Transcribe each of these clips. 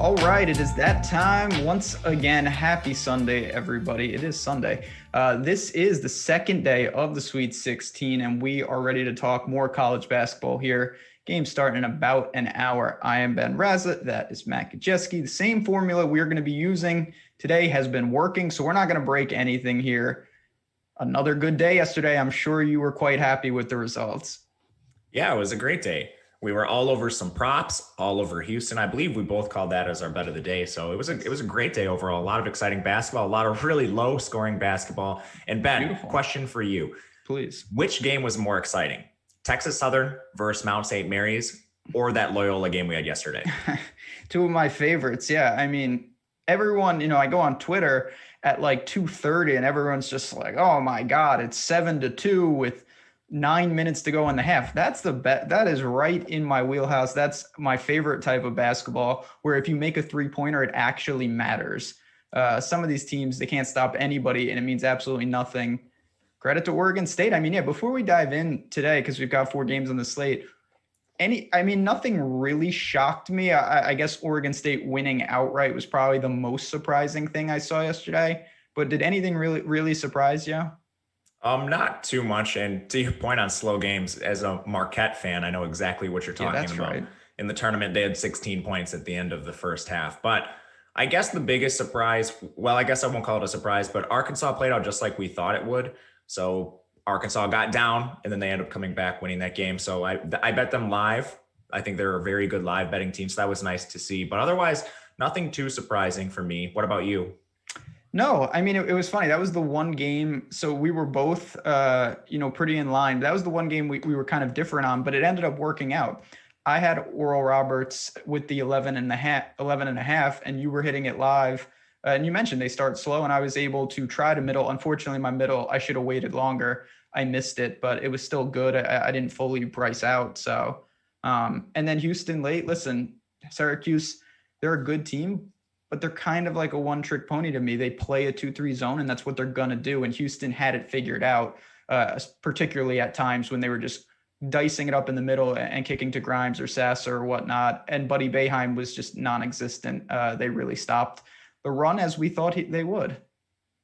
All right, it is that time. Once again, happy Sunday, everybody. It is Sunday. This is the second day of the Sweet 16, and we are ready to talk more college basketball here. Game starting in about an hour. I am Ben Rasa. That is Matt Gajewski. The same formula we're going to be using today has been working, so we're not going to break anything here. Another good day yesterday. I'm sure you were quite happy with the results. Yeah, it was a great day. We were all over some props, all over Houston. I believe we both called that as our bet of the day. So it was a great day overall. A lot of exciting basketball, a lot of really low scoring basketball. And Ben, Beautiful. Question for you. Please. Which game was more exciting? Texas Southern versus Mount St. Mary's, or that Loyola game we had yesterday? Two of my favorites. Yeah. I mean, everyone, I go on Twitter at like 2:30 and everyone's just like, oh my God, it's 7-2 with 9 minutes to go in the half. That's the bet. That is right in my wheelhouse. That's my favorite type of basketball, where if you make a 3-pointer, it actually matters. Some of these teams, they can't stop anybody, and it means absolutely nothing. Credit to Oregon State. I mean, yeah, before we dive in today, because we've got 4 games on the slate, nothing really shocked me. I guess Oregon State winning outright was probably the most surprising thing I saw yesterday. But did anything really surprise you? Not too much. And to your point on slow games, as a Marquette fan, I know exactly what you're talking about. Right. In the tournament, they had 16 points at the end of the first half. But I guess the biggest surprise, well, I guess I won't call it a surprise, but Arkansas played out just like we thought it would. So Arkansas got down, and then they ended up coming back, winning that game. So I bet them live. I think they're a very good live betting team. So that was nice to see. But otherwise, nothing too surprising for me. What about you? No, I mean, it was funny. That was the one game. So we were both, pretty in line. That was the one game we were kind of different on, but it ended up working out. I had Oral Roberts with the 11 and a half, and you were hitting it live. And you mentioned they start slow, and I was able to try to middle. Unfortunately, my middle, I should have waited longer. I missed it, but it was still good. I didn't fully price out. So, and then Houston late. Listen, Syracuse, they're a good team, but they're kind of like a one-trick pony to me. They play a 2-3 zone, and that's what they're going to do. And Houston had it figured out, particularly at times when they were just dicing it up in the middle and kicking to Grimes or Sasser or whatnot. And Buddy Boeheim was just non-existent. They really stopped the run as we thought they would.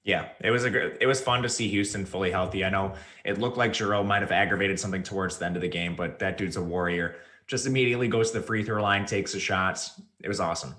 Yeah, it was fun to see Houston fully healthy. I know it looked like Jerome might have aggravated something towards the end of the game, but that dude's a warrior. Just immediately goes to the free throw line, takes the shots. It was awesome.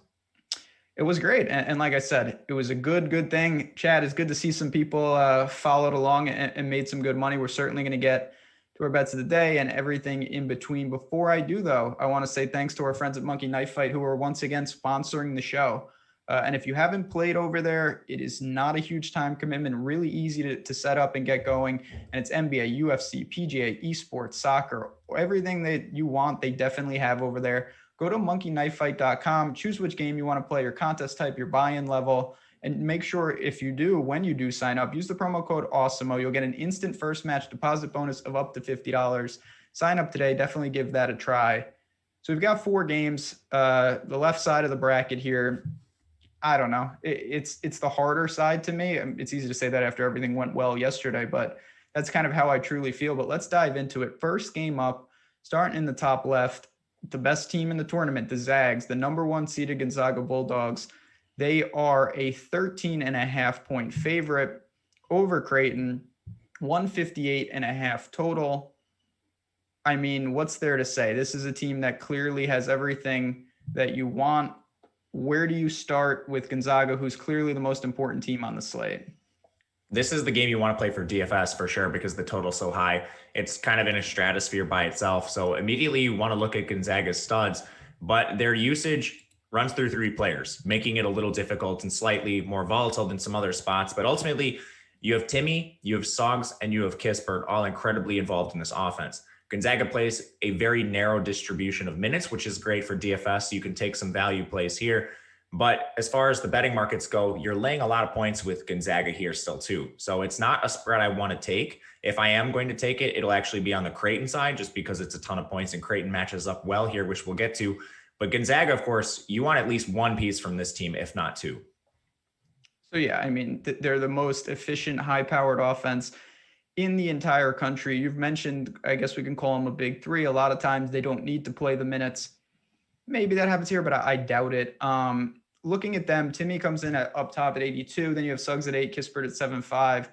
It was great. And like I said, it was a good thing. Chad, it's good to see some people followed along and made some good money. We're certainly going to get to our bets of the day and everything in between. Before I do, though, I want to say thanks to our friends at Monkey Knife Fight, who are once again sponsoring the show. And if you haven't played over there, it is not a huge time commitment, really easy to set up and get going. And it's NBA, UFC, PGA, esports, soccer, everything that you want, they definitely have over there. Go to monkeyknifefight.com, choose which game you want to play, your contest type, your buy-in level, and make sure when you do sign up, use the promo code Awesemo. You'll get an instant first match deposit bonus of up to $50. Sign up today. Definitely give that a try. So we've got 4 games. The left side of the bracket here, I don't know. It's the harder side to me. It's easy to say that after everything went well yesterday, but that's kind of how I truly feel. But let's dive into it. First game up, starting in the top left, the best team in the tournament, the Zags, the number 1 seeded Gonzaga Bulldogs. They are a 13.5 point favorite over Creighton, 158.5 total. I mean, what's there to say? This is a team that clearly has everything that you want. Where do you start with Gonzaga, who's clearly the most important team on the slate? This is the game you want to play for DFS for sure, because the total's so high. It's kind of in a stratosphere by itself. So immediately you want to look at Gonzaga's studs, but their usage runs through 3 players, making it a little difficult and slightly more volatile than some other spots. But ultimately, you have Timmy, you have Soggs, and you have Kispert, all incredibly involved in this offense. Gonzaga plays a very narrow distribution of minutes, which is great for DFS. So you can take some value plays here. But as far as the betting markets go, you're laying a lot of points with Gonzaga here still too. So it's not a spread I want to take. If I am going to take it, it'll actually be on the Creighton side, just because it's a ton of points and Creighton matches up well here, which we'll get to. But Gonzaga, of course, you want at least 1 piece from this team, if not 2. So yeah, I mean, they're the most efficient, high-powered offense in the entire country. You've mentioned, I guess we can call them a big 3. A lot of times they don't need to play the minutes. Maybe that happens here, but I doubt it. Looking at them, Timmy comes in at up top at 82. Then you have Suggs at 8, Kispert at 7.5.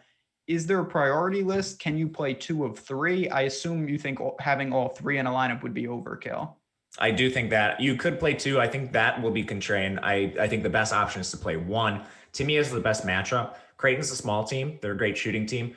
Is there a priority list? Can you play 2 of 3? I assume you think having all 3 in a lineup would be overkill. I do think that you could play 2. I think that will be contrarian. I think the best option is to play 1. Timmy is the best matchup. Creighton's a small team. They're a great shooting team.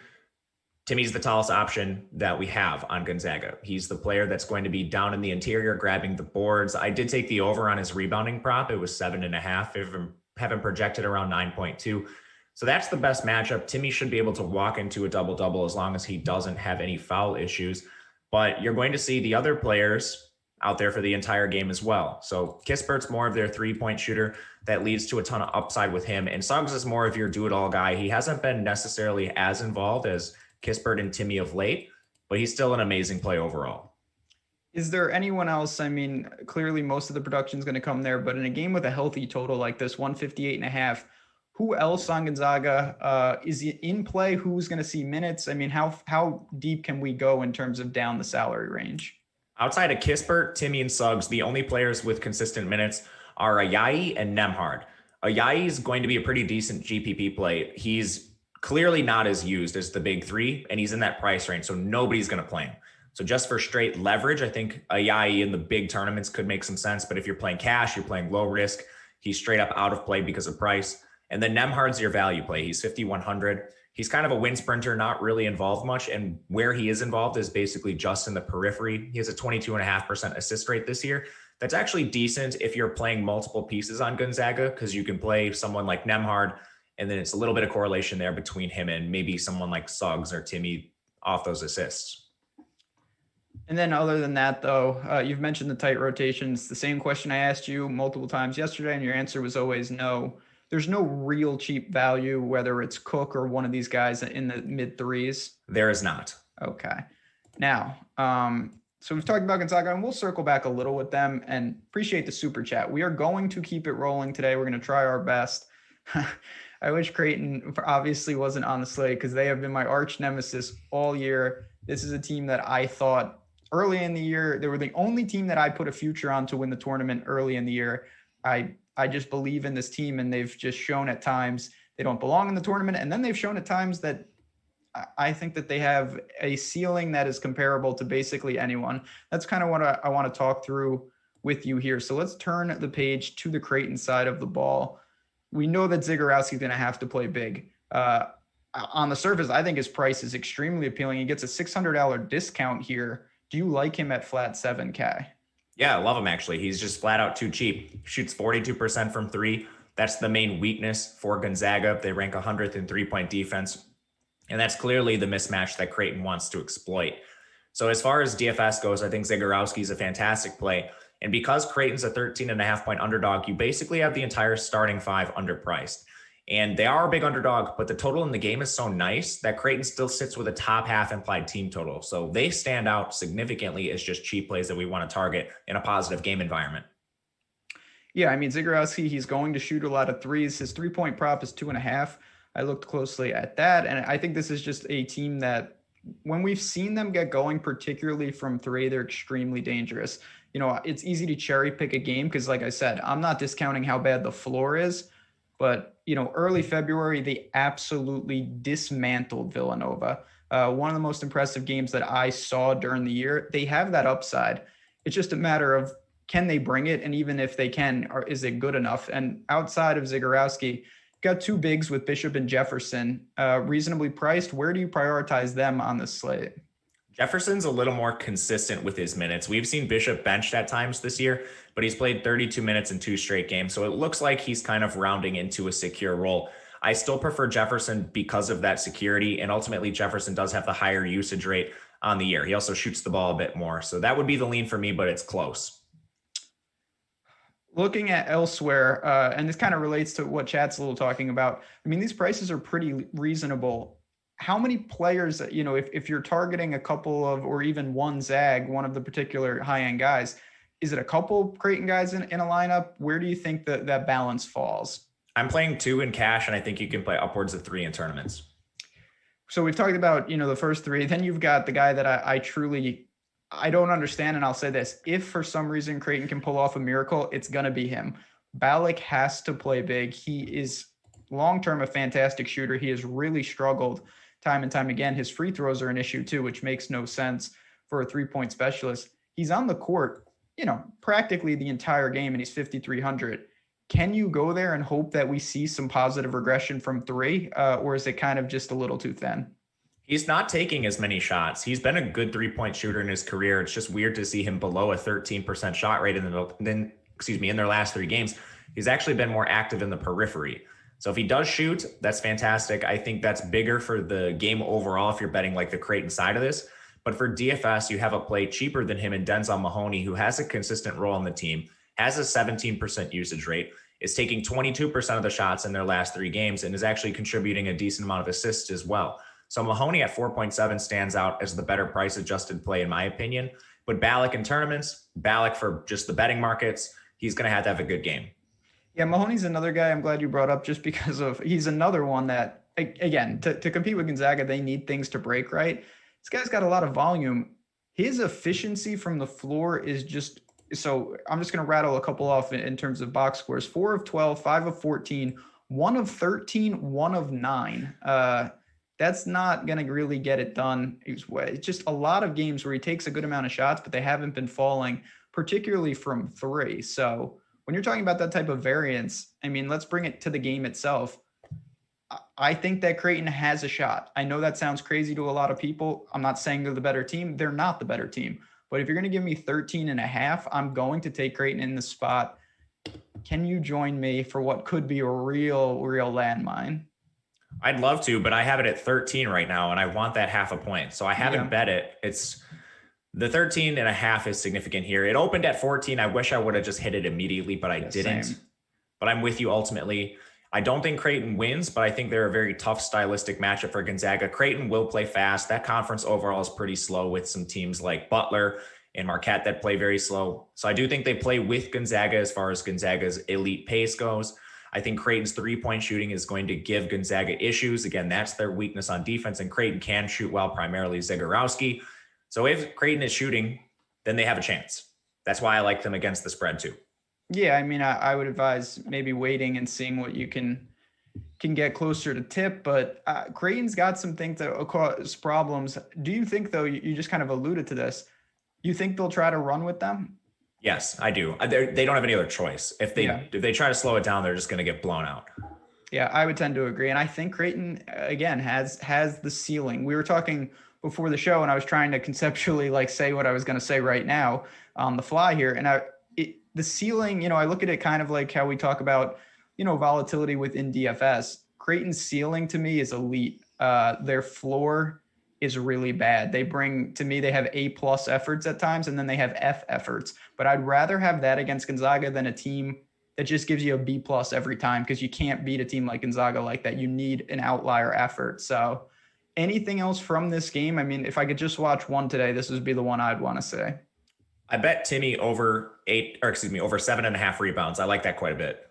Timmy's the tallest option that we have on Gonzaga. He's the player that's going to be down in the interior, grabbing the boards. I did take the over on his rebounding prop. It was 7.5. Have him projected around 9.2. So that's the best matchup. Timmy should be able to walk into a double-double as long as he doesn't have any foul issues. But you're going to see the other players out there for the entire game as well. So Kispert's more of their three-point shooter. That leads to a ton of upside with him. And Suggs is more of your do-it-all guy. He hasn't been necessarily as involved as Kispert and Timmy of late, but he's still an amazing play overall. Is there anyone else? I mean, clearly most of the production is going to come there, but in a game with a healthy total like this, 158.5, who else on Gonzaga is in play? Who's going to see minutes? I mean, how deep can we go in terms of down the salary range? Outside of Kispert, Timmy, and Suggs, the only players with consistent minutes are Ayayi and Nembhard. Ayayi is going to be a pretty decent GPP play. He's clearly not as used as the big 3, and he's in that price range, so nobody's going to play him. So just for straight leverage, I think Ayayi in the big tournaments could make some sense, but if you're playing cash, you're playing low risk, he's straight up out of play because of price. And then Nembhard's your value play. He's 5,100. He's kind of a wind sprinter, not really involved much. And where he is involved is basically just in the periphery. He has a 22.5% assist rate this year. That's actually decent if you're playing multiple pieces on Gonzaga, because you can play someone like Nembhard, and then it's a little bit of correlation there between him and maybe someone like Suggs or Timmy off those assists. And then other than that, though, you've mentioned the tight rotations. The same question I asked you multiple times yesterday, and your answer was always no. There's no real cheap value, whether it's Cook or one of these guys in the mid 3s. There is not. Okay. Now, so we've talked about Gonzaga, and we'll circle back a little with them, and appreciate the super chat. We are going to keep it rolling today. We're going to try our best. I wish Creighton obviously wasn't on the slate, because they have been my arch nemesis all year. This is a team that I thought early in the year, they were the only team that I put a future on to win the tournament early in the year. I just believe in this team, and they've just shown at times they don't belong in the tournament. And then they've shown at times that I think that they have a ceiling that is comparable to basically anyone. That's kind of what I want to talk through with you here. So let's turn the page to the Creighton side of the ball. We know that Zagorowski is going to have to play big. On the surface, I think his price is extremely appealing. He gets a $600 discount here. Do you like him at flat 7K? Yeah, I love him, actually. He's just flat out too cheap. Shoots 42% from 3. That's the main weakness for Gonzaga. They rank 100th in three-point defense. And that's clearly the mismatch that Creighton wants to exploit. So as far as DFS goes, I think Zagorowski is a fantastic play. And because Creighton's a 13.5-point underdog, you basically have the entire starting 5 underpriced. And they are a big underdog, but the total in the game is so nice that Creighton still sits with a top half implied team total. So they stand out significantly as just cheap plays that we want to target in a positive game environment. Yeah, I mean, Zagorowski, he's going to shoot a lot of threes. His 3-point prop is 2.5. I looked closely at that, and I think this is just a team that when we've seen them get going, particularly from 3, they're extremely dangerous. You know, it's easy to cherry pick a game because, like I said, I'm not discounting how bad the floor is. But, you know, early February, they absolutely dismantled Villanova. One of the most impressive games that I saw during the year. They have that upside. It's just a matter of, can they bring it? And even if they can, is it good enough? And outside of Zagorowski, got 2 bigs with Bishop and Jefferson, reasonably priced. Where do you prioritize them on the slate? Jefferson's a little more consistent with his minutes. We've seen Bishop benched at times this year, but he's played 32 minutes in 2 straight games. So it looks like he's kind of rounding into a secure role. I still prefer Jefferson because of that security. And ultimately, Jefferson does have the higher usage rate on the year. He also shoots the ball a bit more. So that would be the lean for me, but it's close. Looking at elsewhere, and this kind of relates to what Chad's a little talking about. I mean, these prices are pretty reasonable. How many players, you know, if you're targeting a couple of, or even one Zag, one of the particular high-end guys, is it a couple Creighton guys in a lineup? Where do you think that balance falls? I'm playing 2 in cash, and I think you can play upwards of 3 in tournaments. So we've talked about, you know, the first 3. Then you've got the guy that I truly I don't understand, and I'll say this. If for some reason Creighton can pull off a miracle, it's going to be him. Balak has to play big. He is long-term a fantastic shooter. He has really struggled time and time again. His free throws are an issue too, which makes no sense for a three-point specialist. He's on the court, practically the entire game, and he's 5,300. Can you go there and hope that we see some positive regression from three, or is it kind of just a little too thin? He's not taking as many shots. He's been a good 3-point shooter in his career. It's just weird to see him below a 13% shot rate in their last 3 games. He's actually been more active in the periphery. So if he does shoot, that's fantastic. I think that's bigger for the game overall if you're betting like the Creighton side of this. But for DFS, you have a play cheaper than him in Denzel Mahoney, who has a consistent role on the team, has a 17% usage rate, is taking 22% of the shots in their last 3 games, and is actually contributing a decent amount of assists as well. So Mahoney at 4.7 stands out as the better price adjusted play in my opinion. But Balak in tournaments, Balak for just the betting markets, he's going to have a good game. Yeah, Mahoney's another guy I'm glad you brought up just because he's another one that, again, to compete with Gonzaga, they need things to break right. This guy's got a lot of volume. His efficiency from the floor is just, so I'm just going to rattle a couple off in terms of box scores. 4 of 12, 5 of 14, 1 of 13, 1 of 9. That's not going to really get it done. It's just a lot of games where he takes a good amount of shots, but they haven't been falling, particularly from 3. So when you're talking about that type of variance, I mean, let's bring it to the game itself. I think that Creighton has a shot. I know that sounds crazy to a lot of people. I'm not saying they're the better team. They're not the better team. But if you're going to give me 13.5, I'm going to take Creighton in the spot. Can you join me for what could be a real landmine? I'd love to, but I have it at 13 right now, and I want that half a point. So I haven't bet it. It's the 13.5 is significant here. It opened at 14. I wish I would have just hit it immediately, but I didn't. Same. But I'm with you ultimately. I don't think Creighton wins, but I think they're a very tough stylistic matchup for Gonzaga. Creighton will play fast. That conference overall is pretty slow with some teams like Butler and Marquette that play very slow. So I do think they play with Gonzaga as far as Gonzaga's elite pace goes. I think Creighton's 3-point shooting is going to give Gonzaga issues. Again, that's their weakness on defense, and Creighton can shoot well, primarily Zagorowski. So if Creighton is shooting, then they have a chance. That's why I like them against the spread too. Yeah, I mean, I would advise maybe waiting and seeing what you can get closer to tip, but Creighton's got some things that cause problems. Do you think, though, you just kind of alluded to this, you think they'll try to run with them? Yes, I do. They don't have any other choice. If they try to slow it down, they're just going to get blown out. Yeah, I would tend to agree. And I think Creighton, again, has the ceiling. We were talking before the show, and I was trying to conceptually say what I was going to say right now on the fly here. And the ceiling, I look at it kind of like how we talk about, volatility within DFS. Creighton's ceiling to me is elite. Their floor is really bad. They have A+ efforts at times, and then they have F efforts. But I'd rather have that against Gonzaga than a team that just gives you a B+ every time, because you can't beat a team like Gonzaga like that. You need an outlier effort. So anything else from this game? I mean, if I could just watch one today, this would be the one I'd want to say. I bet Timmy over 7.5 rebounds. I like that quite a bit.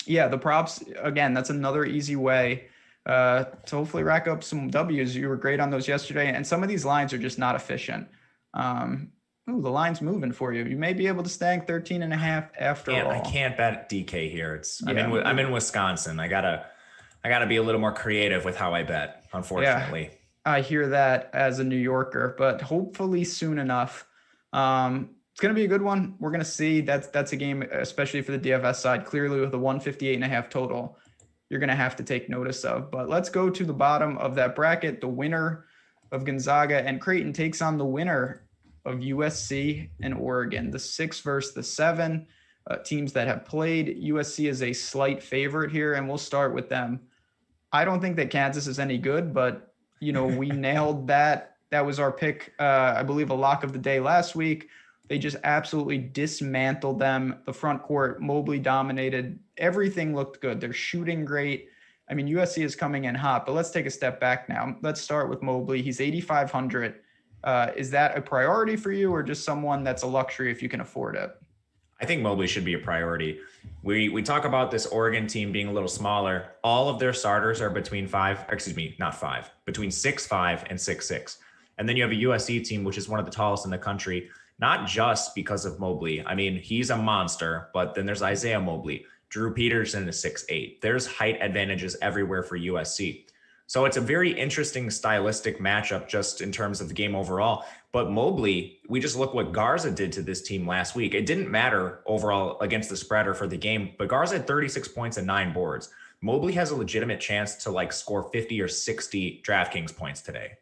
Yeah, the props, again, that's another easy way to hopefully rack up some W's. You were great on those yesterday, and some of these lines are just not efficient. The line's moving for you. You may be able to stank 13.5 after all. I can't bet DK here. I'm in Wisconsin. I gotta be a little more creative with how I bet, unfortunately. Yeah, I hear that as a New Yorker, but hopefully soon enough. It's going to be a good one. We're going to see. That's a game, especially for the DFS side, clearly with a 158.5 total, you're going to have to take notice of. But let's go to the bottom of that bracket. The winner of Gonzaga and Creighton takes on the winner of USC and Oregon, the 6 versus the 7 teams that have played. USC is a slight favorite here, and we'll start with them. I don't think that Kansas is any good, but, we nailed that. That was our pick, I believe, a lock of the day last week. They just absolutely dismantled them. The front court, Mobley dominated. Everything looked good. They're shooting great. I mean, USC is coming in hot, but let's take a step back now. Let's start with Mobley. He's 8,500. Is that a priority for you, or just someone that's a luxury if you can afford it? I think Mobley should be a priority. We talk about this Oregon team being a little smaller. All of their starters are between between 6'5" and 6'6". And then you have a USC team, which is one of the tallest in the country, not just because of Mobley. I mean, he's a monster, but then there's Isaiah Mobley. Drew Peterson is 6'8". There's height advantages everywhere for USC. So it's a very interesting stylistic matchup just in terms of the game overall. But Mobley, we just look what Garza did to this team last week. It didn't matter overall against the spread or for the game, but Garza had 36 points and 9 boards. Mobley has a legitimate chance to like score 50 or 60 DraftKings points today.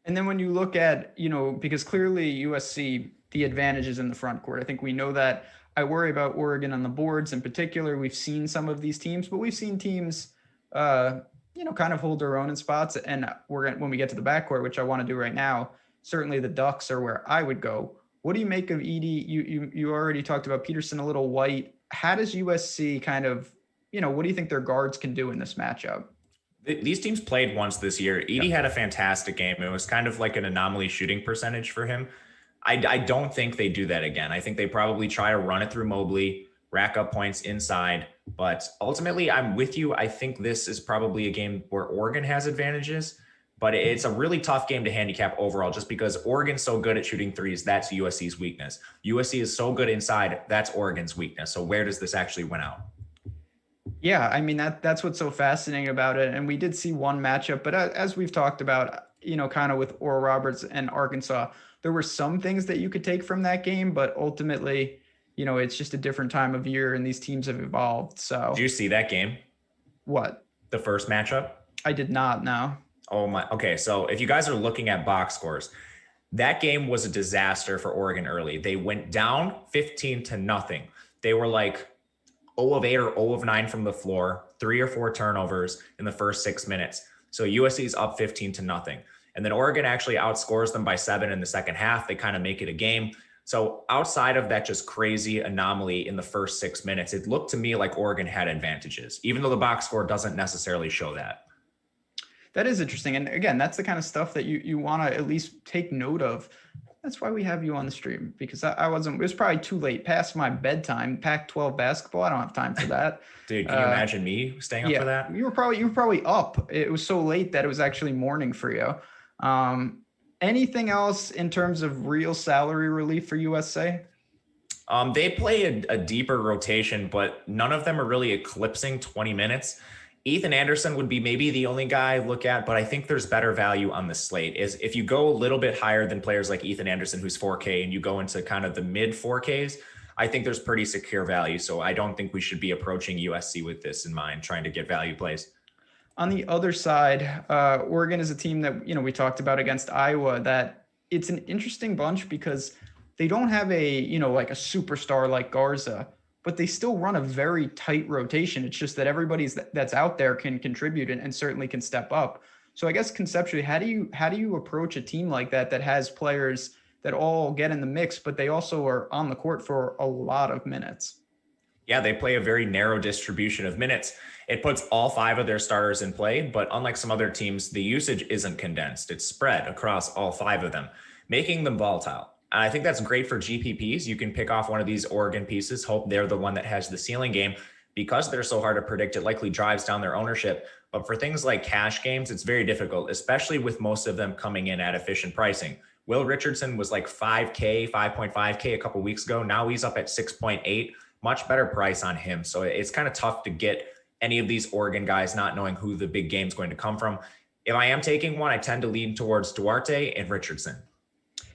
And then when you look at, because clearly USC, the advantage is in the front court. I think we know that. I worry about Oregon on the boards in particular. We've seen some of these teams, but we've seen teams, kind of hold their own in spots. And when we get to the backcourt, which I want to do right now, certainly the Ducks are where I would go. What do you make of Edey? You already talked about Peterson, a little white. How does USC kind of, what do you think their guards can do in this matchup? These teams played once this year. Edey had a fantastic game. It was kind of like an anomaly shooting percentage for him. I don't think they do that again. I think they probably try to run it through Mobley, rack up points inside. But ultimately, I'm with you. I think this is probably a game where Oregon has advantages, but it's a really tough game to handicap overall just because Oregon's so good at shooting threes. That's USC's weakness. USC is so good inside. That's Oregon's weakness. So where does this actually win out? Yeah, I mean, that's what's so fascinating about it. And we did see one matchup, but as we've talked about, kind of with Oral Roberts and Arkansas, there were some things that you could take from that game, but ultimately, it's just a different time of year and these teams have evolved. So did you see that game? What? The first matchup? I did not, no. Oh my. Okay. So if you guys are looking at box scores, that game was a disaster for Oregon early. They went down 15-0. They were like 0 of 8 or 0 of 9 from the floor, 3 or 4 turnovers in the first 6 minutes. So USC is up 15-0. And then Oregon actually outscores them by 7 in the second half. They kind of make it a game. So outside of that just crazy anomaly in the first 6 minutes, it looked to me like Oregon had advantages, even though the box score doesn't necessarily show that. That is interesting. And again, that's the kind of stuff that you want to at least take note of. That's why we have you on the stream, because it was probably too late past my bedtime. Pac-12 basketball, I don't have time for that. Dude, can you imagine me staying up for that? You were probably up. It was so late that it was actually morning for you. Anything else in terms of real salary relief for USA? They play a deeper rotation, but none of them are really eclipsing 20 minutes. Ethan Anderson would be maybe the only guy I look at, but I think there's better value on the slate. Is if you go a little bit higher than players like Ethan Anderson, who's 4K, and you go into kind of the mid 4Ks, I think there's pretty secure value. So I don't think we should be approaching USC with this in mind, trying to get value plays. On the other side, Oregon is a team that, we talked about against Iowa, that it's an interesting bunch because they don't have like a superstar like Garza, but they still run a very tight rotation. It's just that everybody's that's out there can contribute and certainly can step up. So I guess conceptually, how do you approach a team like that has players that all get in the mix, but they also are on the court for a lot of minutes? Yeah, they play a very narrow distribution of minutes. It puts all 5 of their starters in play, but unlike some other teams, the usage isn't condensed. It's spread across all 5 of them, making them volatile. And I think that's great for GPPs. You can pick off one of these Oregon pieces, hope they're the one that has the ceiling game. Because they're so hard to predict, it likely drives down their ownership. But for things like cash games, it's very difficult, especially with most of them coming in at efficient pricing. Will Richardson was like 5K, 5.5K a couple weeks ago. Now he's up at 6.8. Much better price on him. So it's kind of tough to get any of these Oregon guys not knowing who the big game's going to come from. If I am taking one, I tend to lean towards Duarte and Richardson.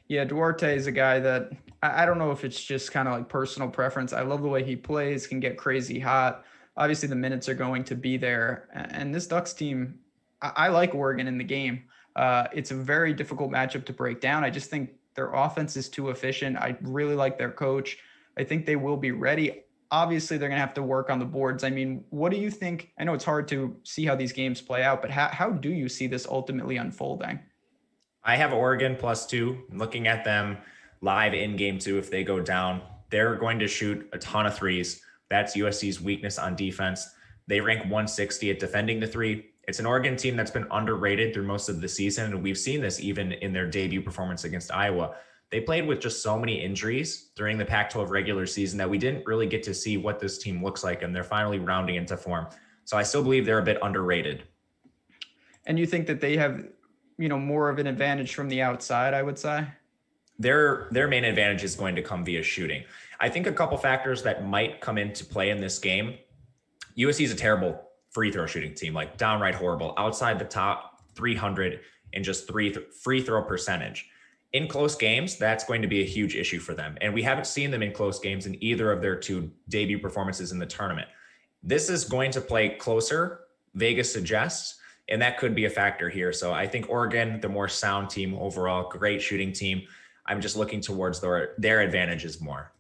Yeah, Duarte is a guy that I don't know if it's just kind of like personal preference. I love the way he plays, can get crazy hot. Obviously, the minutes are going to be there. And this Ducks team, I like Oregon in the game. It's a very difficult matchup to break down. I just think their offense is too efficient. I really like their coach. I think they will be ready. Obviously, they're going to have to work on the boards. I mean, what do you think? I know it's hard to see how these games play out, but how do you see this ultimately unfolding? I have Oregon +2. Looking at them live in game 2, if they go down, they're going to shoot a ton of threes. That's USC's weakness on defense. They rank 160 at defending the 3. It's an Oregon team that's been underrated through most of the season, and we've seen this even in their debut performance against Iowa. They played with just so many injuries during the Pac-12 regular season that we didn't really get to see what this team looks like, and they're finally rounding into form. So I still believe they're a bit underrated. And you think that they have more of an advantage from the outside, I would say. Their main advantage is going to come via shooting. I think a couple factors that might come into play in this game. USC is a terrible free throw shooting team, like downright horrible, outside the top 300 in just free throw percentage. In close games, that's going to be a huge issue for them. And we haven't seen them in close games in either of their two debut performances in the tournament. This is going to play closer, Vegas suggests, and that could be a factor here. So I think Oregon, the more sound team overall, great shooting team. I'm just looking towards their advantages more.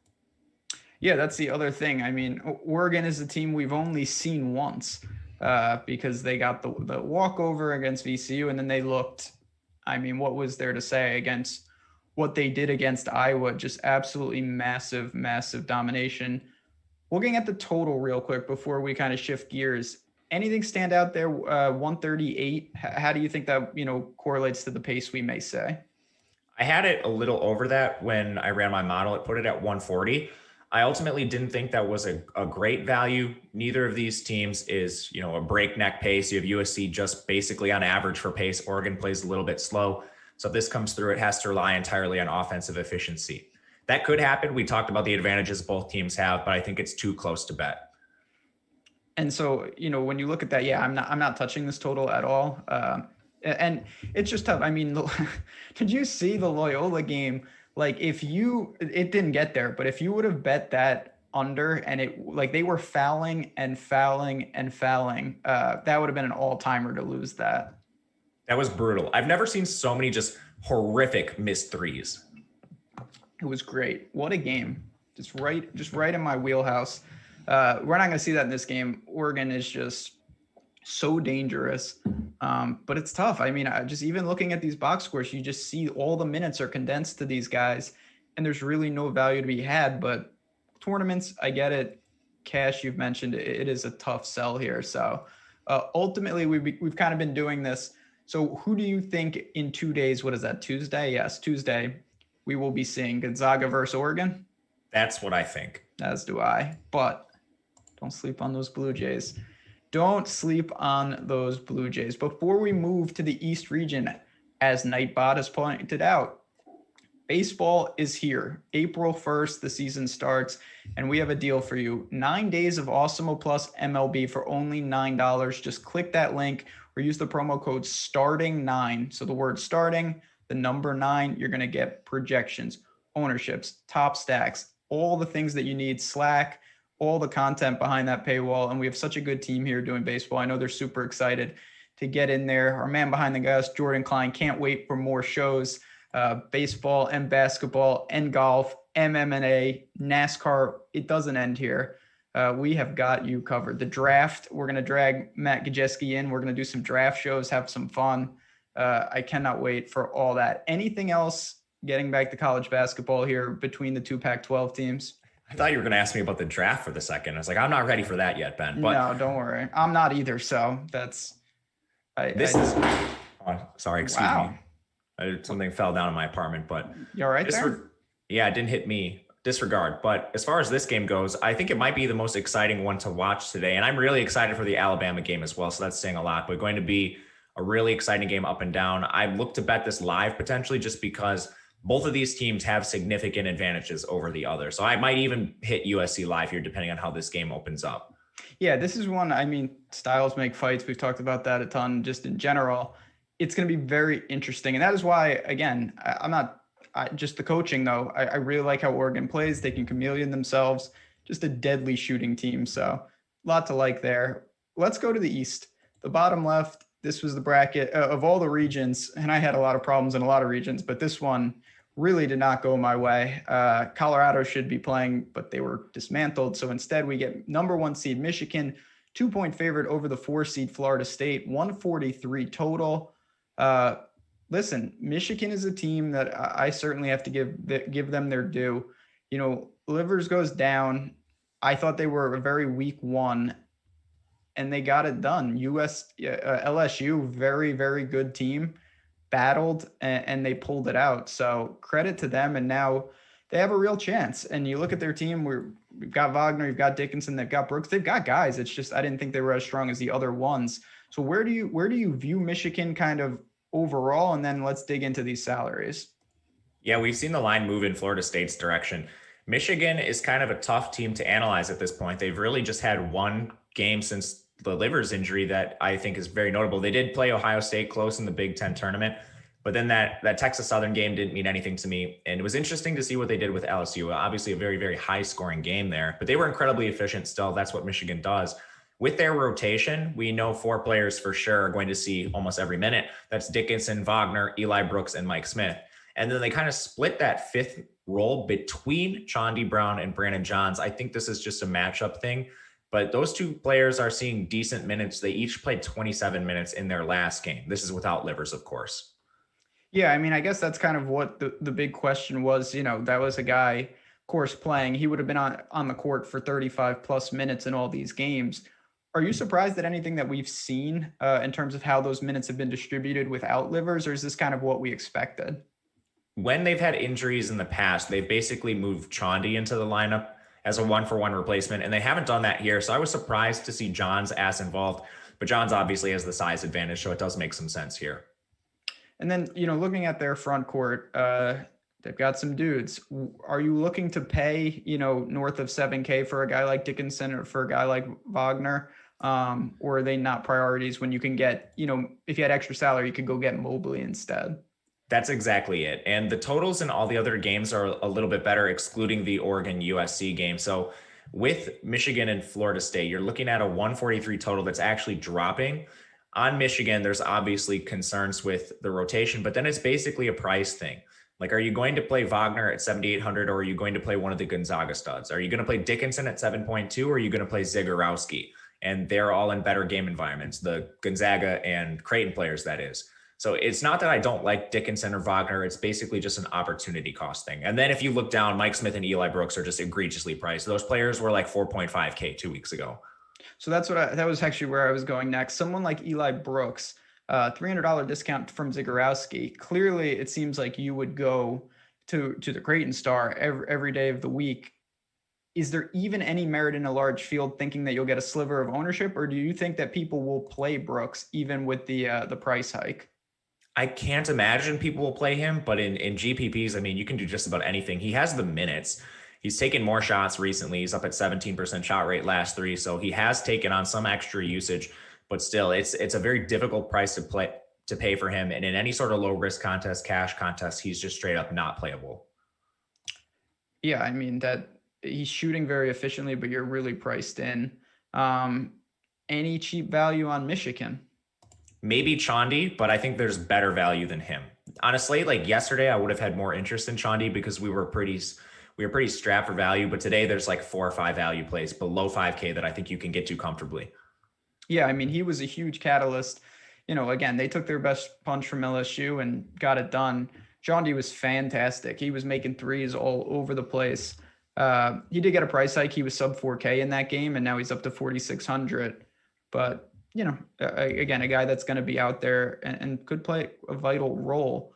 Yeah, that's the other thing. I mean, Oregon is a team we've only seen once because they got the walkover against VCU, and then they looked, I mean, what was there to say against what they did against Iowa? Just absolutely massive, massive domination. Looking at the total real quick before we kind of shift gears, anything stand out there? 138. How do you think that, correlates to the pace we may say? I had it a little over that when I ran my model. It put it at 140. I ultimately didn't think that was a great value. Neither of these teams is, a breakneck pace. You have USC just basically on average for pace. Oregon plays a little bit slow. So if this comes through, it has to rely entirely on offensive efficiency. That could happen. We talked about the advantages both teams have, but I think it's too close to bet. And so, when you look at that, yeah, I'm not touching this total at all. And it's just tough. I mean, did you see the Loyola game? Like it didn't get there, but if you would have bet that under and they were fouling and fouling and fouling, that would have been an all-timer to lose that. That was brutal. I've never seen so many just horrific missed threes. It was great. What a game. Just right in my wheelhouse. We're not going to see that in this game. Oregon is just so dangerous. But it's tough. I mean, just even looking at these box scores, you just see all the minutes are condensed to these guys, and there's really no value to be had. But tournaments, I get it. Cash, you've mentioned it is a tough sell here. So ultimately, we've kind of been doing this. So who do you think in 2 days? What is that? Tuesday? Yes, Tuesday. We will be seeing Gonzaga versus Oregon. That's what I think. As do I. But don't sleep on those Blue Jays. Don't sleep on those Blue Jays. Before we move to the East region, as Nightbot has pointed out, baseball is here. April 1st, the season starts, and we have a deal for you. 9 days of Awesemo Plus MLB for only $9. Just click that link or use the promo code STARTING9. So the word starting, the number 9, you're going to get projections, ownerships, top stacks, all the things that you need, Slack, all the content behind that paywall. And we have such a good team here doing baseball. I know they're super excited to get in there. Our man behind the glass, Jordan Klein, can't wait for more shows, baseball and basketball and golf, MMA, NASCAR. It doesn't end here. We have got you covered. The draft, we're going to drag Matt Gajewski in. We're going to do some draft shows, have some fun. I cannot wait for all that. Anything else getting back to college basketball here between the two Pac-12 teams? I thought you were going to ask me about the draft for the second. I was like, I'm not ready for that yet, Ben. But no, don't worry. I'm not either. So that's. Sorry, excuse me. Something fell down in my apartment, but. You all right there? Yeah, it didn't hit me. Disregard. But as far as this game goes, I think it might be the most exciting one to watch today. And I'm really excited for the Alabama game as well. So that's saying a lot, but going to be a really exciting game up and down. I look to bet this live potentially just because both of these teams have significant advantages over the other. So I might even hit USC live here, depending on how this game opens up. Yeah, this is one, I mean, styles make fights. We've talked about that a ton just in general. It's going to be very interesting. And that is why, again, just the coaching though. I really like how Oregon plays. They can chameleon themselves, just a deadly shooting team. So a lot to like there. Let's go to the East, the bottom left. This was the bracket of all the regions. And I had a lot of problems in a lot of regions, but this one really did not go my way. Colorado should be playing, but they were dismantled. So instead we get number 1 seed Michigan, 2-point favorite over the 4 seed Florida State, 143 total. Listen, Michigan is a team that I certainly have to give them their due. Livers goes down. I thought they were a very weak one, and they got it done. LSU, very, very good team. Battled and they pulled it out. So credit to them. And now they have a real chance. And you look at their team, we've got Wagner, you've got Dickinson, they've got Brooks, they've got guys. It's just, I didn't think they were as strong as the other ones. So where do you view Michigan kind of overall? And then let's dig into these salaries. Yeah, we've seen the line move in Florida State's direction. Michigan is kind of a tough team to analyze at this point. They've really just had one game since the Livers injury that I think is very notable. They did play Ohio State close in the Big Ten tournament, but then that Texas Southern game didn't mean anything to me. And it was interesting to see what they did with LSU. Obviously, a very, very high scoring game there, but they were incredibly efficient still. That's what Michigan does. With their rotation, we know 4 players for sure are going to see almost every minute. That's Dickinson, Wagner, Eli Brooks, and Mike Smith. And then they kind of split that 5th role between Chaundi Brown and Brandon Johns. I think this is just a matchup thing, but those 2 players are seeing decent minutes. They each played 27 minutes in their last game. This is without Livers, of course. Yeah, I mean, I guess that's kind of what the big question was. That was a guy, of course, playing. He would have been on the court for 35 plus minutes in all these games. Are you surprised at anything that we've seen in terms of how those minutes have been distributed without Livers, or is this kind of what we expected? When they've had injuries in the past, they've basically moved Chaundi into the lineup as a 1-for-1 replacement, and they haven't done that here. So I was surprised to see Johns as involved, but Johns obviously has the size advantage, so it does make some sense here. And then, looking at their front court, they've got some dudes. Are you looking to pay, north of 7K for a guy like Dickinson or for a guy like Wagner? Or are they not priorities when you can get, if you had extra salary, you could go get Mobley instead? That's exactly it. And the totals in all the other games are a little bit better, excluding the Oregon USC game. So with Michigan and Florida State, you're looking at a 143 total that's actually dropping. On Michigan, there's obviously concerns with the rotation, but then it's basically a price thing. Like, are you going to play Wagner at 7,800 or are you going to play one of the Gonzaga studs? Are you going to play Dickinson at 7.2 or are you going to play Zagorowski? And they're all in better game environments, the Gonzaga and Creighton players, that is. So it's not that I don't like Dickinson or Wagner. It's basically just an opportunity cost thing. And then if you look down, Mike Smith and Eli Brooks are just egregiously priced. Those players were like 4.5K 2 weeks ago. So that was actually where I was going next. Someone like Eli Brooks, $300 discount from Zagorowski. Clearly, it seems like you would go to the Creighton star every day of the week. Is there even any merit in a large field thinking that you'll get a sliver of ownership, or do you think that people will play Brooks even with the price hike? I can't imagine people will play him, but in GPPs, I mean, you can do just about anything. He has the minutes. He's taken more shots recently. He's up at 17% shot rate last 3. So he has taken on some extra usage, but still it's a very difficult price to pay for him. And in any sort of low risk contest, cash contest, he's just straight up not playable. Yeah. I mean, that he's shooting very efficiently, but you're really priced in. Any cheap value on Michigan? Maybe Chaundi, but I think there's better value than him. Honestly, like yesterday, I would have had more interest in Chaundi because we were pretty strapped for value. But today, there's like 4 or 5 value plays below 5K that I think you can get to comfortably. Yeah, I mean, he was a huge catalyst. Again, they took their best punch from LSU and got it done. Chaundi was fantastic. He was making threes all over the place. He did get a price hike. He was sub 4K in that game, and now he's up to 4,600. But again, a guy that's going to be out there and could play a vital role.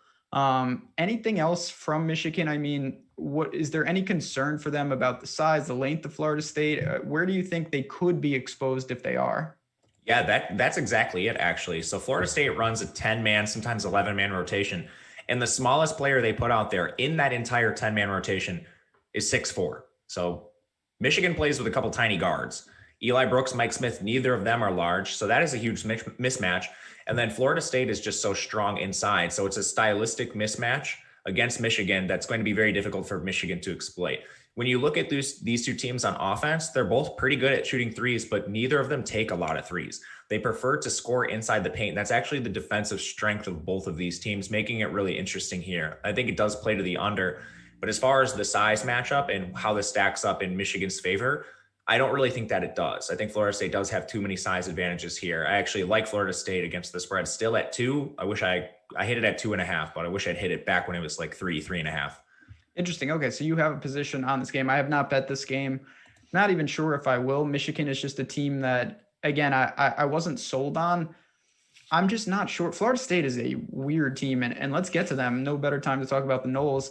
Anything else from Michigan? I mean, what is there any concern for them about the size, the length of Florida State? Where do you think they could be exposed if they are? Yeah, that's exactly it, actually. So Florida State runs a 10-man, sometimes 11-man rotation. And the smallest player they put out there in that entire 10-man rotation is 6'4". So Michigan plays with a couple tiny guards. Eli Brooks, Mike Smith, neither of them are large. So that is a huge mismatch. And then Florida State is just so strong inside. So it's a stylistic mismatch against Michigan that's going to be very difficult for Michigan to exploit. When you look at these 2 teams on offense, they're both pretty good at shooting threes, but neither of them take a lot of threes. They prefer to score inside the paint. That's actually the defensive strength of both of these teams, making it really interesting here. I think it does play to the under. But as far as the size matchup and how this stacks up in Michigan's favor, I don't really think that it does. I think Florida State does have too many size advantages here. I actually like Florida State against the spread still at 2. I wish I hit it at 2.5, but I wish I'd hit it back when it was like 3.5. Interesting. Okay. So you have a position on this game. I have not bet this game. Not even sure if I will. Michigan is just a team that, again, I wasn't sold on. I'm just not sure. Florida State is a weird team, and let's get to them. No better time to talk about the Noles.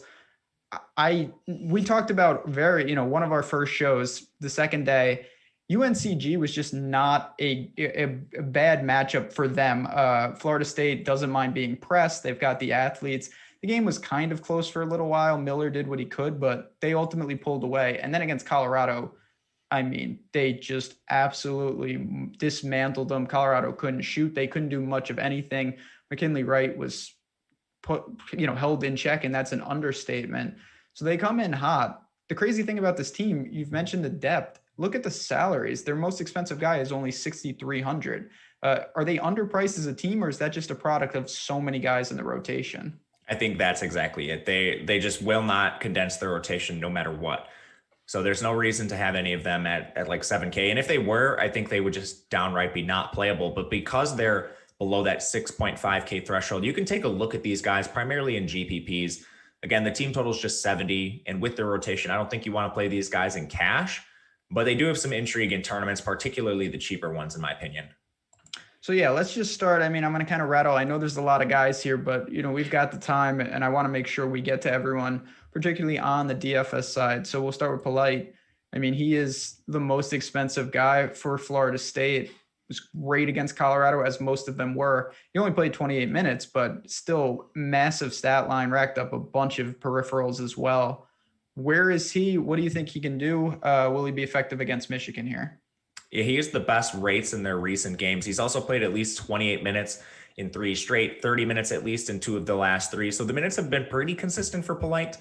We talked about one of our first shows the second day. UNCG was just not a bad matchup for them. Florida State doesn't mind being pressed. They've got the athletes. The game was kind of close for a little while. Miller did what he could, but they ultimately pulled away. And then against Colorado, I mean, they just absolutely dismantled them. Colorado couldn't shoot. They couldn't do much of anything. McKinley Wright was held in check, and that's an understatement. So they come in hot. The crazy thing about this team, you've mentioned the depth. Look at the salaries. Their most expensive guy is only $6,300. Are they underpriced as a team, or is that just a product of so many guys in the rotation? I think that's exactly it. They just will not condense their rotation no matter what. So there's no reason to have any of them at like 7K. And if they were, I think they would just downright be not playable. But because they're below that 6.5K threshold, you can take a look at these guys primarily in GPPs. Again, the team total is just 70. And with their rotation, I don't think you want to play these guys in cash, but they do have some intrigue in tournaments, particularly the cheaper ones, in my opinion. So yeah, let's just start. I mean, I'm going to kind of rattle. I know there's a lot of guys here, but we've got the time, and I want to make sure we get to everyone, particularly on the DFS side. So we'll start with Polite. I mean, he is the most expensive guy for Florida State. It was great against Colorado, as most of them were. He only played 28 minutes, but still massive stat line, racked up a bunch of peripherals as well. Where is he? What do you think he can do? Will he be effective against Michigan here? Yeah, he is the best rates in their recent games. He's also played at least 28 minutes in 3 straight, 30 minutes at least in 2 of the last 3. So the minutes have been pretty consistent for Polite.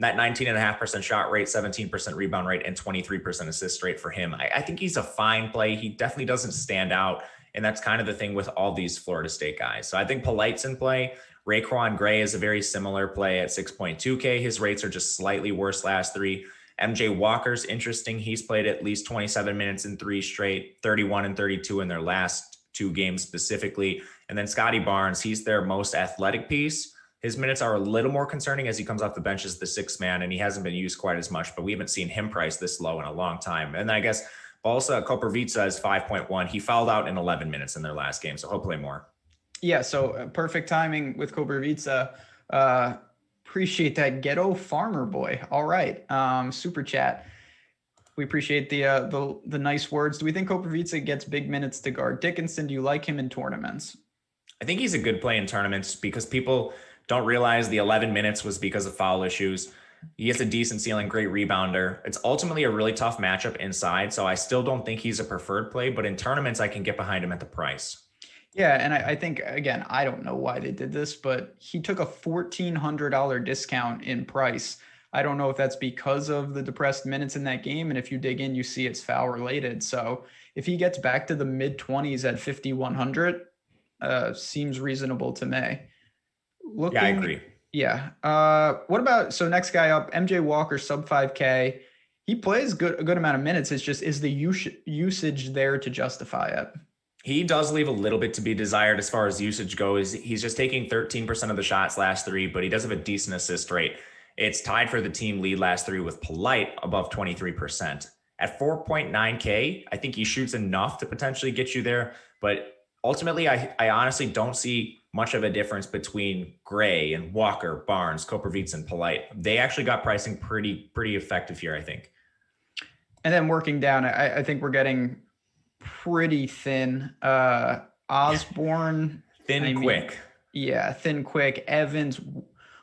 That 19.5% shot rate, 17% rebound rate, and 23% assist rate for him. I think he's a fine play. He definitely doesn't stand out. And that's kind of the thing with all these Florida State guys. So I think Polite's in play. Raekwon Gray is a very similar play at 6.2K. His rates are just slightly worse last 3. MJ Walker's interesting. He's played at least 27 minutes in 3 straight, 31 and 32 in their last 2 games specifically. And then Scotty Barnes, he's their most athletic piece. His minutes are a little more concerning as he comes off the bench as the 6th man, and he hasn't been used quite as much, but we haven't seen him priced this low in a long time. And then I guess Balsa Koprivica is 5.1. He fouled out in 11 minutes in their last game, so he'll play more. Yeah, so perfect timing with Koprivica. Appreciate that, Ghetto Farmer Boy. All right, super chat. We appreciate the nice words. Do we think Koprivica gets big minutes to guard Dickinson? Do you like him in tournaments? I think he's a good play in tournaments because people don't realize the 11 minutes was because of foul issues. He has a decent ceiling, great rebounder. It's ultimately a really tough matchup inside, so I still don't think he's a preferred play, but in tournaments, I can get behind him at the price. Yeah, and I think, again, I don't know why they did this, but he took a $1,400 discount in price. I don't know if that's because of the depressed minutes in that game, and if you dig in, you see it's foul related. So if he gets back to the mid-20s at 5,100, seems reasonable to me. Yeah, I agree. Yeah. What about, so next guy up, MJ Walker, sub 5K. He plays a good amount of minutes. It's just, is the usage there to justify it? He does leave a little bit to be desired as far as usage goes. He's just taking 13% of the shots last 3, but he does have a decent assist rate. It's tied for the team lead last 3 with Polite above 23%. At 4.9K, I think he shoots enough to potentially get you there. But ultimately, I honestly don't see much of a difference between Gray and Walker, Barnes, Koprivica, and Polite. They actually got pricing pretty effective here, I think. And then working down, I think we're getting pretty thin. Osborne, quick. Yeah, thin, quick. Evans,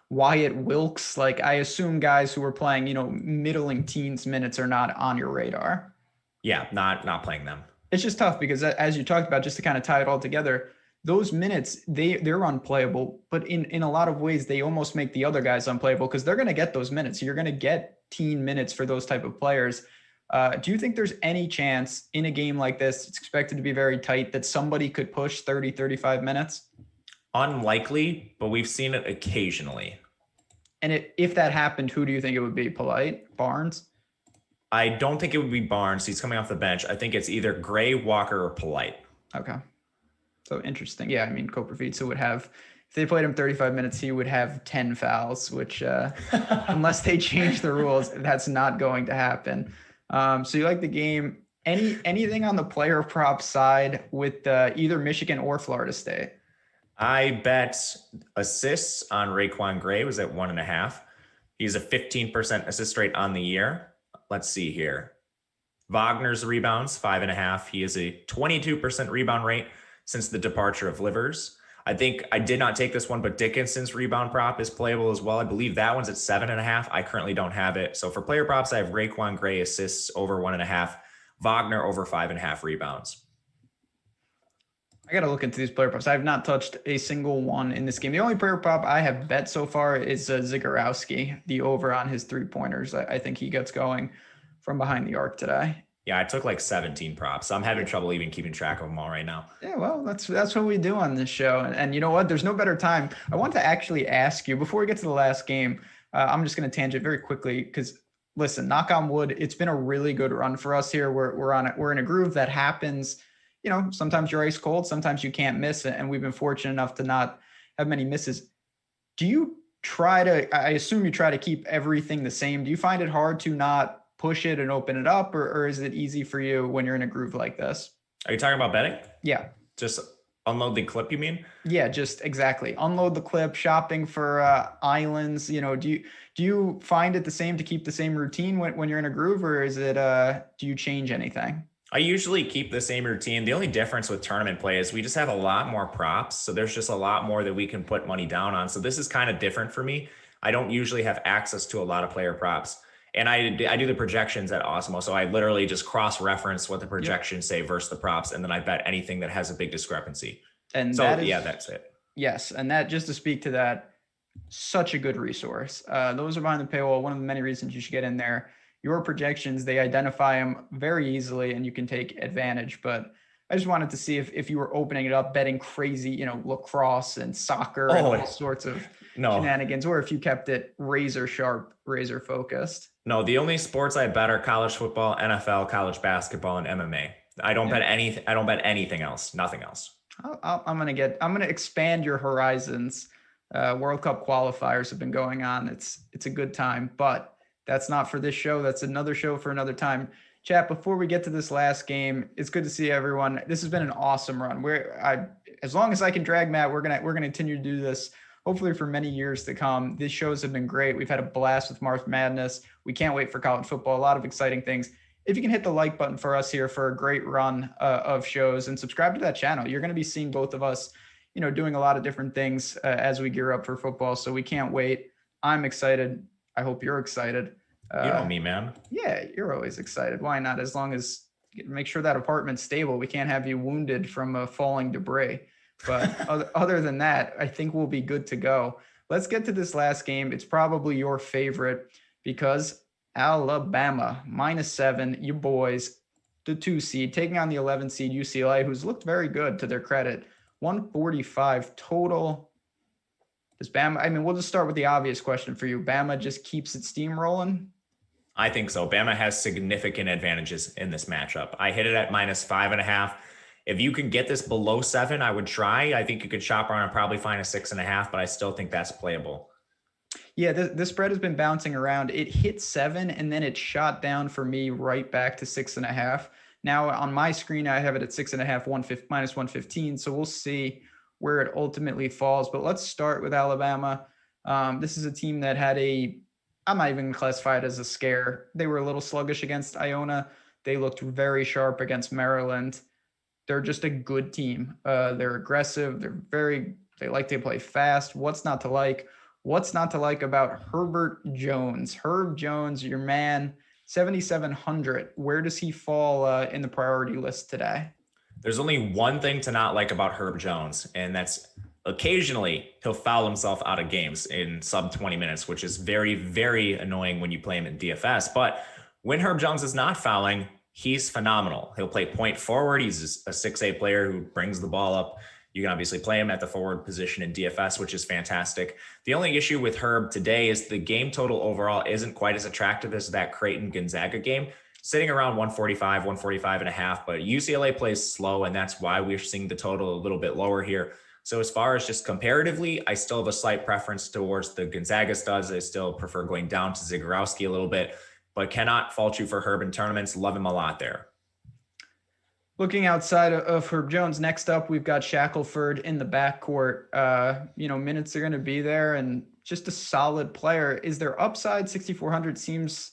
Wyatt Wilkes. Like, I assume guys who are playing, middling teens minutes are not on your radar. Yeah, not playing them. It's just tough because, as you talked about, just to kind of tie it all together, those minutes, they're unplayable, but in a lot of ways, they almost make the other guys unplayable because they're going to get those minutes. You're going to get teen minutes for those type of players. Do you think there's any chance in a game like this, it's expected to be very tight, that somebody could push 30, 35 minutes? Unlikely, but we've seen it occasionally. And if that happened, who do you think it would be? Polite? Barnes? I don't think it would be Barnes. He's coming off the bench. I think it's either Gray, Walker, or Polite. Okay. So interesting. Yeah, I mean, Koprivica would have, if they played him 35 minutes, he would have 10 fouls, which unless they change the rules, that's not going to happen. So you like the game. Anything on the player prop side with either Michigan or Florida State? I bet assists on Raekwon Gray was at 1.5. He's a 15% assist rate on the year. Let's see here. Wagner's rebounds, 5.5. He is a 22% rebound rate since the departure of Livers. I think I did not take this one, but Dickinson's rebound prop is playable as well. I believe that one's at 7.5. I currently don't have it. So for player props, I have Raekwon Gray assists over 1.5, Wagner over 5.5 rebounds. I got to look into these player props. I have not touched a single one in this game. The only player prop I have bet so far is Zagorowski, the over on his 3-pointers. I think he gets going from behind the arc today. Yeah, I took like 17 props. I'm having trouble even keeping track of them all right now. Yeah, well, that's what we do on this show. And you know what? There's no better time. I want to actually ask you, before we get to the last game, I'm just going to tangent very quickly because, listen, knock on wood, it's been a really good run for us here. We're in a groove that happens. You know, sometimes you're ice cold, sometimes you can't miss it. And we've been fortunate enough to not have many misses. Do you I assume you try to keep everything the same. Do you find it hard to not push it and open it up, or is it easy for you when you're in a groove like this? Are you talking about betting? Yeah. Just unload the clip, you mean? Yeah, just exactly. Unload the clip, shopping for islands. You know, do you find it the same to keep the same routine when you're in a groove, or is it do you change anything? I usually keep the same routine. The only difference with tournament play is we just have a lot more props. So there's just a lot more that we can put money down on. So this is kind of different for me. I don't usually have access to a lot of player props. And I do the projections at Awesemo. So I literally just cross-reference what the projections say versus the props. And then I bet anything that has a big discrepancy. And so, that's it. Yes. And that, just to speak to that, such a good resource. Those are behind the paywall. One of the many reasons you should get in there. Your projections, they identify them very easily and you can take advantage. But I just wanted to see if you were opening it up, betting crazy, lacrosse and soccer and all sorts of shenanigans, or if you kept it razor sharp, razor focused. No, the only sports I bet are college football, NFL, college basketball, and MMA. I don't bet anything. I don't bet anything else. Nothing else. I'm gonna expand your horizons. World Cup qualifiers have been going on. It's a good time, but that's not for this show. That's another show for another time. Chat, before we get to this last game, it's good to see everyone. This has been an awesome run. As long as I can drag Matt, we're gonna continue to do this, hopefully for many years to come. These shows have been great. We've had a blast with March Madness. We can't wait for college football. A lot of exciting things. If you can hit the like button for us here for a great run of shows and subscribe to that channel, you're going to be seeing both of us, doing a lot of different things as we gear up for football. So we can't wait. I'm excited. I hope you're excited. You know me, man. Yeah, you're always excited. Why not? As long as make sure that apartment's stable. We can't have you wounded from falling debris. But other than that, I think we'll be good to go. Let's get to this last game. It's probably your favorite because Alabama, -7, you boys, the 2 seed, taking on the 11 seed UCLA, who's looked very good to their credit. 145 total. Does Bama, we'll just start with the obvious question for you. Bama just keeps its steam rolling? I think so. Bama has significant advantages in this matchup. I hit it at -5.5. If you can get this below 7, I would try. I think you could shop around and probably find a 6.5, but I still think that's playable. Yeah, the spread has been bouncing around. It hit 7 and then it shot down for me right back to 6.5. Now on my screen, I have it at 6.5, -115. So we'll see where it ultimately falls. But let's start with Alabama. This is a team that had I'm not even classified as a scare. They were a little sluggish against Iona. They looked very sharp against Maryland. They're just a good team. They're aggressive. They like to play fast. What's not to like? What's not to like about Herbert Jones? Herb Jones, your man, 7,700. Where does he fall in the priority list today? There's only one thing to not like about Herb Jones, and that's occasionally he'll foul himself out of games in sub 20 minutes, which is very, very annoying when you play him in DFS. But when Herb Jones is not fouling, he's phenomenal. He'll play point forward. He's a 6'8" player who brings the ball up. You can obviously play him at the forward position in DFS, which is fantastic. The only issue with Herb today is the game total overall isn't quite as attractive as that Creighton Gonzaga game, sitting around 145, 145.5, but UCLA plays slow, and that's why we're seeing the total a little bit lower here. So as far as just comparatively, I still have a slight preference towards the Gonzaga studs. I still prefer going down to Zagorowski a little bit, but cannot fault you for Herb in tournaments. Love him a lot there. Looking outside of Herb Jones, next up, we've got Shackelford in the backcourt. Minutes are going to be there and just a solid player. Is there upside? 6,400 seems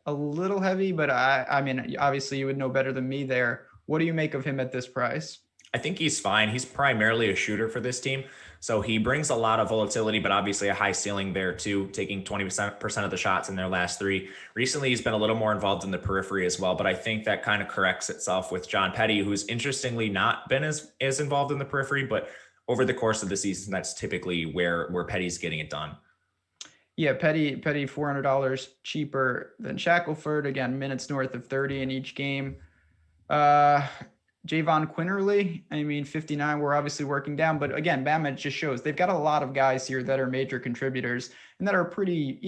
a little heavy, but I mean, obviously you would know better than me there. What do you make of him at this price? I think he's fine. He's primarily a shooter for this team. So he brings a lot of volatility, but obviously a high ceiling there too, taking 20% of the shots in their last three. Recently, he's been a little more involved in the periphery as well, but I think that kind of corrects itself with John Petty, who's interestingly not been as involved in the periphery, but over the course of the season, that's typically where Petty's getting it done. Yeah, Petty $400 cheaper than Shackelford. Again, minutes north of 30 in each game. Javon Quinterly, I mean, 59, we're obviously working down, but again, Bama just shows they've got a lot of guys here that are major contributors and that are pretty,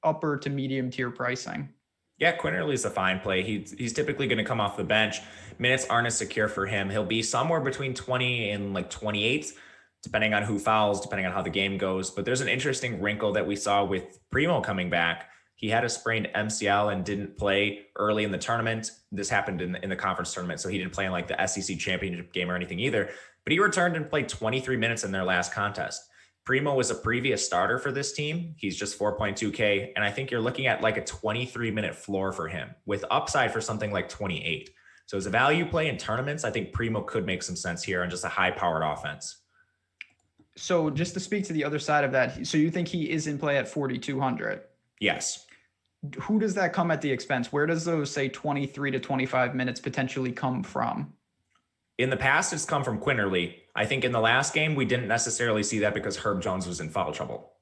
upper to medium tier pricing. Yeah, Quinterly's a fine play. He's typically going to come off the bench. Minutes aren't as secure for him. He'll be somewhere between 20 and like 28, depending on who fouls, depending on how the game goes. But there's an interesting wrinkle that we saw with Primo coming back. He had a sprained MCL and didn't play early in the tournament. This happened in the conference tournament, so he didn't play in like the SEC championship game or anything either. But he returned and played 23 minutes in their last contest. Primo was a previous starter for this team. He's just 4.2K. And I think you're looking at like a 23-minute floor for him with upside for something like 28. So as a value play in tournaments, I think Primo could make some sense here on just a high-powered offense. So just to speak to the other side of that, so you think he is in play at 4,200? Yes. Who does that come at the expense? Where does those, say, 23 to 25 minutes potentially come from? In the past, it's come from Quinterly. I think in the last game, we didn't necessarily see that because Herb Jones was in foul trouble.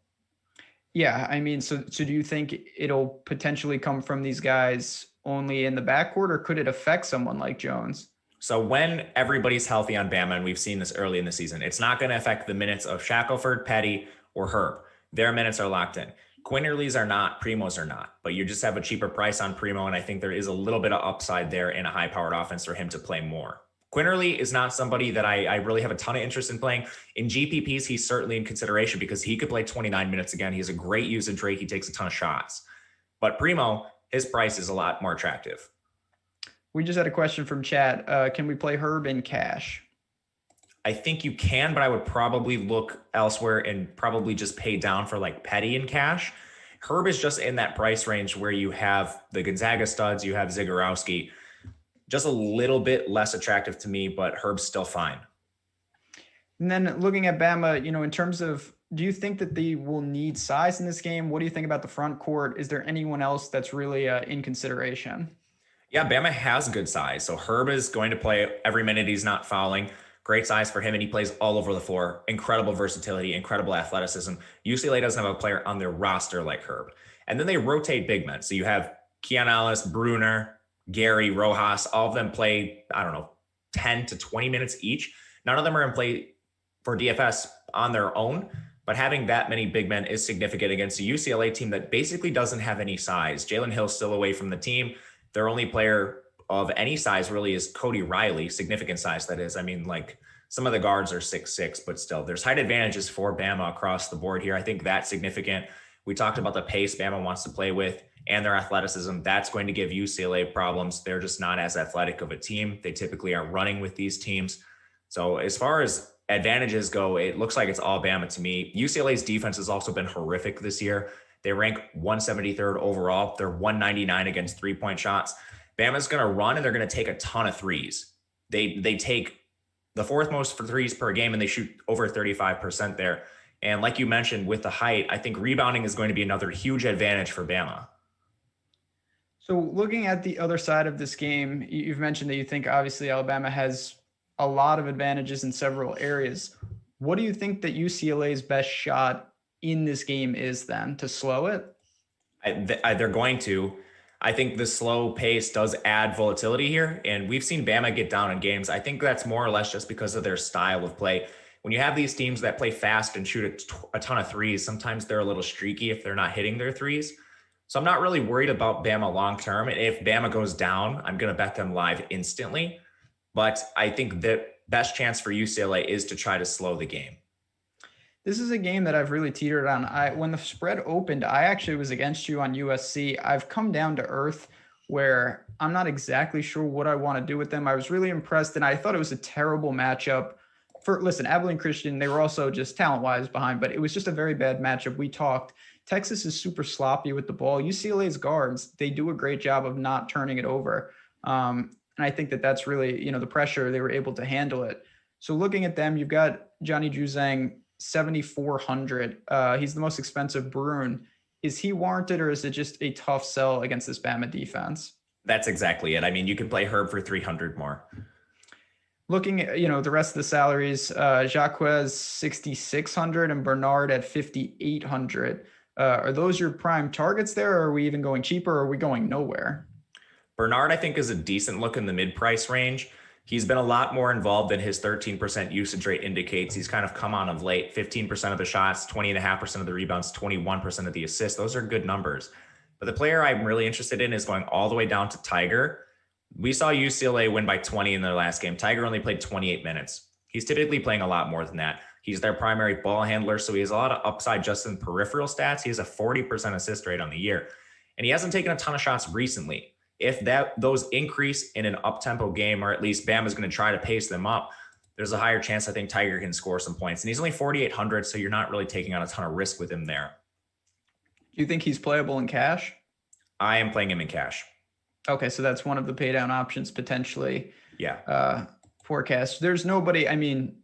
Yeah, I mean, so do you think it'll potentially come from these guys only in the backcourt, or could it affect someone like Jones? So when everybody's healthy on Bama, and we've seen this early in the season, it's not going to affect the minutes of Shackelford, Petty, or Herb. Their minutes are locked in. Quinterly's are not, Primo's are not, but you just have a cheaper price on Primo, and I think there is a little bit of upside there in a high-powered offense for him to play more. Quinterly is not somebody that I really have a ton of interest in playing. In GPPs, he's certainly in consideration because he could play 29 minutes again. He has a great usage rate. He takes a ton of shots. But Primo, his price is a lot more attractive. We just had a question from chat. Can we play Herb in cash? I think you can, but I would probably look elsewhere and probably just pay down for like Petty in cash. Herb is just in that price range where you have the Gonzaga studs, you have Zagorowski, just a little bit less attractive to me, but Herb's still fine. And then looking at Bama, in terms of, do you think that they will need size in this game? What do you think about the front court? Is there anyone else that's really in consideration? Yeah, Bama has good size. So Herb is going to play every minute he's not fouling. Great size for him, and he plays all over the floor. Incredible versatility, incredible athleticism. UCLA doesn't have a player on their roster like Herb. And then they rotate big men. So you have Keon Ellis, Bruner, Gary, Rojas, all of them play, 10 to 20 minutes each. None of them are in play for DFS on their own, but having that many big men is significant against a UCLA team that basically doesn't have any size. Jalen Hill's still away from the team. Their only player of any size really is Cody Riley, significant size that is. I mean, like some of the guards are 6'6", but still there's height advantages for Bama across the board here. I think that's significant. We talked about the pace Bama wants to play with and their athleticism. That's going to give UCLA problems. They're just not as athletic of a team. They typically are running with these teams. So as far as advantages go, it looks like it's all Bama to me. UCLA's defense has also been horrific this year. They rank 173rd overall. They're 199 against three-point shots. Bama's going to run, and they're going to take a ton of threes. They take the fourth most for threes per game, and they shoot over 35% there. And like you mentioned, with the height, I think rebounding is going to be another huge advantage for Bama. So looking at the other side of this game, you've mentioned that you think obviously Alabama has a lot of advantages in several areas. What do you think that UCLA's best shot in this game is then to slow it? They're going to. I think the slow pace does add volatility here, and we've seen Bama get down in games. I think that's more or less just because of their style of play. When you have these teams that play fast and shoot a ton of threes, sometimes they're a little streaky if they're not hitting their threes. So I'm not really worried about Bama long-term. If Bama goes down, I'm going to bet them live instantly. But I think the best chance for UCLA is to try to slow the game. This is a game that I've really teetered on. When the spread opened, I actually was against you on USC. I've come down to earth where I'm not exactly sure what I want to do with them. I was really impressed, and I thought it was a terrible matchup listen, Abilene Christian, they were also just talent-wise behind, but it was just a very bad matchup. We talked. Texas is super sloppy with the ball. UCLA's guards, they do a great job of not turning it over. And I think that that's really, the pressure, they were able to handle it. So looking at them, you've got Johnny Juzang, 7,400. He's the most expensive Bruin. Is he warranted, or is it just a tough sell against this Bama defense? That's exactly it. I mean, you can play Herb for 300 more. Looking at, the rest of the salaries, Jacquez 6,600 and Bernard at 5,800. Are those your prime targets there, or are we even going cheaper, or are we going nowhere? Bernard, I think, is a decent look in the mid-price range. He's been a lot more involved than his 13% usage rate indicates. He's kind of come on of late. 15% of the shots, 20.5% of the rebounds, 21% of the assists. Those are good numbers. But the player I'm really interested in is going all the way down to Tiger. We saw UCLA win by 20 in their last game. Tiger only played 28 minutes. He's typically playing a lot more than that. He's their primary ball handler, so he has a lot of upside just in peripheral stats. He has a 40% assist rate on the year, and he hasn't taken a ton of shots recently. If those increase in an up-tempo game, or at least Bama's going to try to pace them up, there's a higher chance I think Tiger can score some points. And he's only 4,800, so you're not really taking on a ton of risk with him there. Do you think he's playable in cash? I am playing him in cash. Okay, so that's one of the pay down options potentially. Yeah. Forecast. There's nobody. I mean,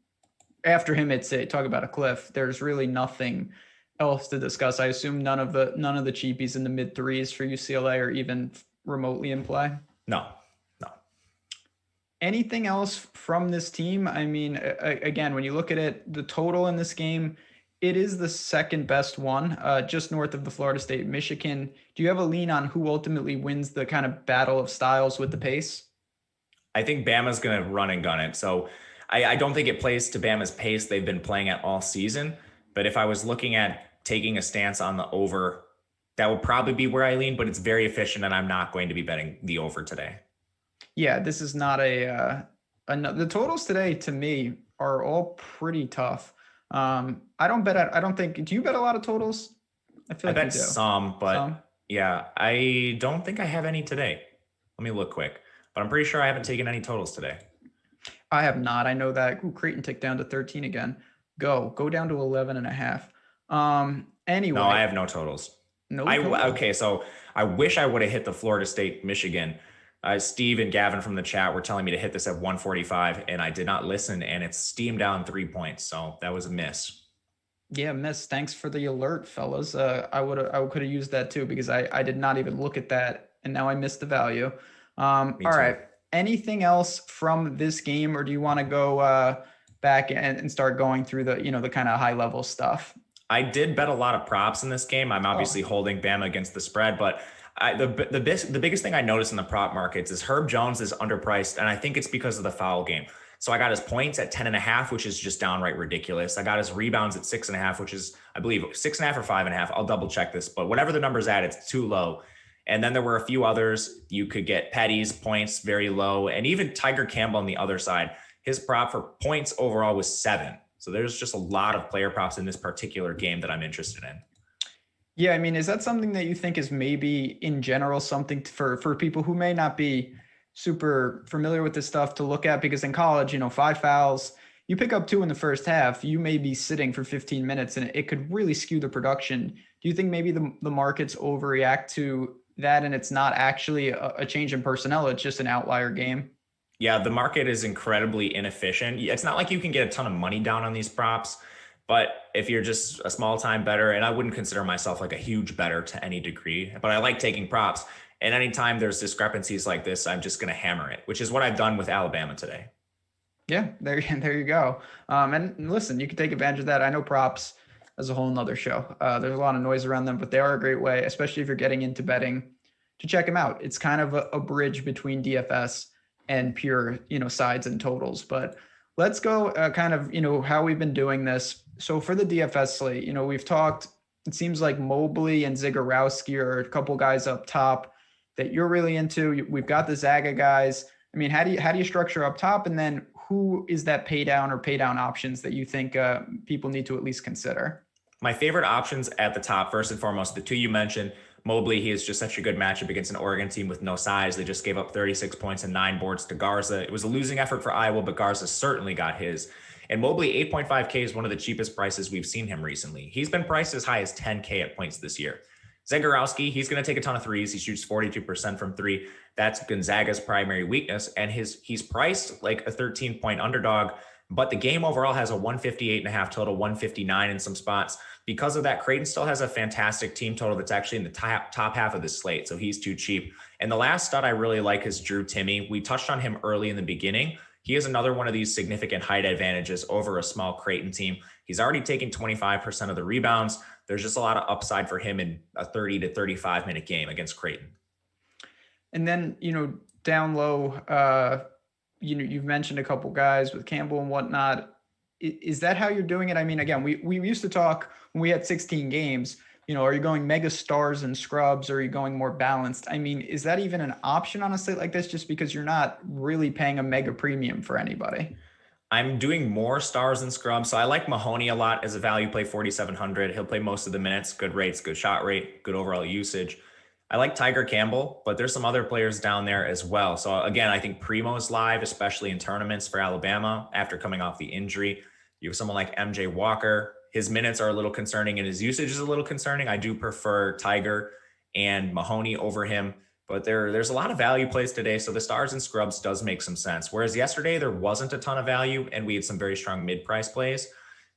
after him, it's talk about a cliff. There's really nothing else to discuss. I assume none of the cheapies in the mid threes for UCLA are even remotely in play. No. Anything else from this team? I mean, again, when you look at it, the total in this game, it is the second best one, just north of the Florida State Michigan. Do you have a lean on who ultimately wins the kind of battle of styles with the pace? I think Bama's going to run and gun it. So I don't think it plays to Bama's pace they've been playing at all season. But if I was looking at taking a stance on the over, that would probably be where I lean, but it's very efficient, and I'm not going to be betting the over today. Yeah, this is not the totals today to me are all pretty tough. I don't think, do you bet a lot of totals? I feel like I bet some, but yeah, I don't think I have any today. Let me look quick, but I'm pretty sure I haven't taken any totals today. I have not. I know that. Creighton ticked down to 13 again. Go down to 11.5. Anyway. No, I have no totals. Okay, so I wish I would have hit the Florida State Michigan. Steve and Gavin from the chat were telling me to hit this at 145, and I did not listen, and it's steamed down 3 points. So that was a miss. Yeah, miss. Thanks for the alert, fellas. I could have used that too, because I did not even look at that, and now I missed the value. All right. Anything else from this game, or do you want to go back and start going through the the kind of high level stuff? I did bet a lot of props in this game. I'm obviously holding Bama against the spread, but the biggest thing I noticed in the prop markets is Herb Jones is underpriced, and I think it's because of the foul game. So I got his points at 10.5, which is just downright ridiculous. I got his rebounds at 6.5, which is, I believe, 6.5 or 5.5. I'll double check this, but whatever the number's at, it's too low. And then there were a few others. You could get Petty's points very low, and even Tiger Campbell on the other side. His prop for points overall was 7. So there's just a lot of player props in this particular game that I'm interested in. Yeah, I mean, is that something that you think is maybe in general something for people who may not be super familiar with this stuff to look at? Because in college, 5 fouls, you pick up 2 in the first half, you may be sitting for 15 minutes and it could really skew the production. Do you think maybe the markets overreact to that and it's not actually a change in personnel, it's just an outlier game? Yeah, the market is incredibly inefficient. It's not like you can get a ton of money down on these props, but if you're just a small time bettor, and I wouldn't consider myself like a huge bettor to any degree, but I like taking props. And anytime there's discrepancies like this, I'm just going to hammer it, which is what I've done with Alabama today. Yeah, there you go. And listen, you can take advantage of that. I know props as a whole nother show. There's a lot of noise around them, but they are a great way, especially if you're getting into betting, to check them out. It's kind of a bridge between DFS and pure, sides and totals. But let's go kind of, how we've been doing this. So for the DFS slate, we've talked, it seems like Mobley and Zagorowski are a couple guys up top that you're really into. We've got the Zaga guys. I mean, how do you structure up top? And then who is that pay down options that you think people need to at least consider? My favorite options at the top, first and foremost, the two you mentioned. Mobley, he is just such a good matchup against an Oregon team with no size. They just gave up 36 points and 9 boards to Garza. It was a losing effort for Iowa, but Garza certainly got his. And Mobley, 8.5K is one of the cheapest prices we've seen him recently. He's been priced as high as 10K at points this year. Zegarowski, he's going to take a ton of threes. He shoots 42% from three. That's Gonzaga's primary weakness. And he's priced like a 13-point underdog, but the game overall has a 158.5 total, 159 in some spots. Because of that, Creighton still has a fantastic team total that's actually in the top half of the slate. So he's too cheap. And the last stud I really like is Drew Timme. We touched on him early in the beginning. He has another one of these significant height advantages over a small Creighton team. He's already taken 25% of the rebounds. There's just a lot of upside for him in a 30 to 35 minute game against Creighton. And then, down low, you've mentioned a couple guys with Campbell and whatnot. Is that how you're doing it? I mean, again, we used to talk when we had 16 games, are you going mega stars and scrubs, or are you going more balanced? I mean, is that even an option on a slate like this, just because you're not really paying a mega premium for anybody? I'm doing more stars and scrubs. So I like Mahoney a lot as a value play, 4,700. He'll play most of the minutes, good rates, good shot rate, good overall usage. I like Tiger Campbell, but there's some other players down there as well. So again, I think Primo's live, especially in tournaments for Alabama after coming off the injury. You have someone like MJ Walker. His minutes are a little concerning and his usage is a little concerning. I do prefer Tiger and Mahoney over him, but there's a lot of value plays today. So the stars and scrubs does make some sense. Whereas yesterday there wasn't a ton of value and we had some very strong mid-price plays.